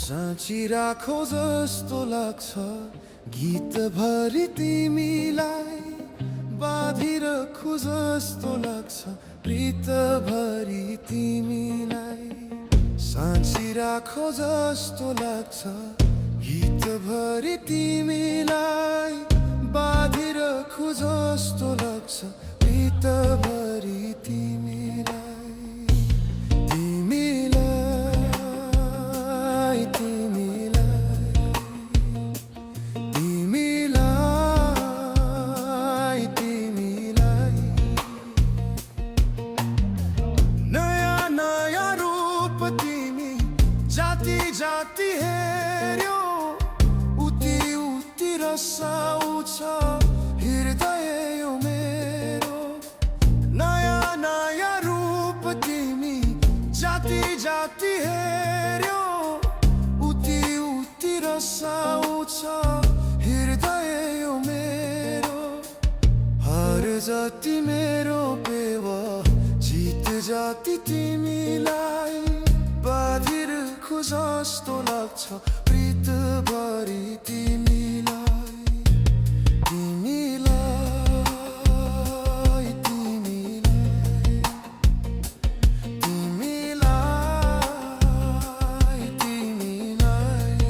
साँची राखो जस्तो लाग्छ गीतभरि तिमीलाई बाँधिरखु जस्तो लाग्छ प्रीतभरि तिमीलाई साँची राखो जस्तो लाग्छ गीतभरि तिमीलाई बाँधिरखु जस्तो लाग्छ प्रीतभरि तिमीलाई जाति हेर्यो उति उति रसाउँछ हृदय यो मेरो नयाँ नयाँ रूप तिमी जाति जाति हेर्यो उति उति रसाउँछ हृदय यो मेरो हर जाति मेरो पेवा जित जाति तिमीलाई बाँधिरखु जस्तो लाग्छ प्रीतभरि तिमीलाई तिमीलाई तिमीलाई तिमीलाई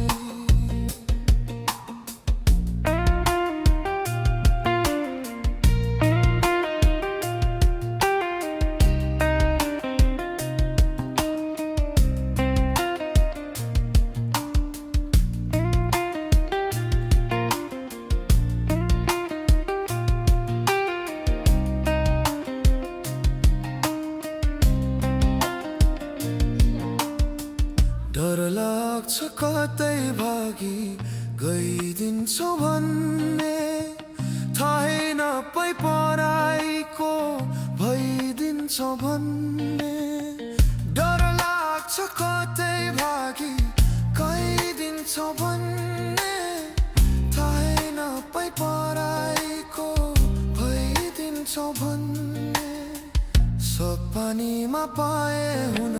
डर लाग्छ कतै भागी गइदिन्छौ भन्ने थाहै नपाई पराइको भइदिन्छौ भन्ने डर लाग्छ कतै भागी गइदिन्छौ भन्ने थाहै नपाई पराइको भइदिन्छौ भन्ने सपनीमा पाए हुन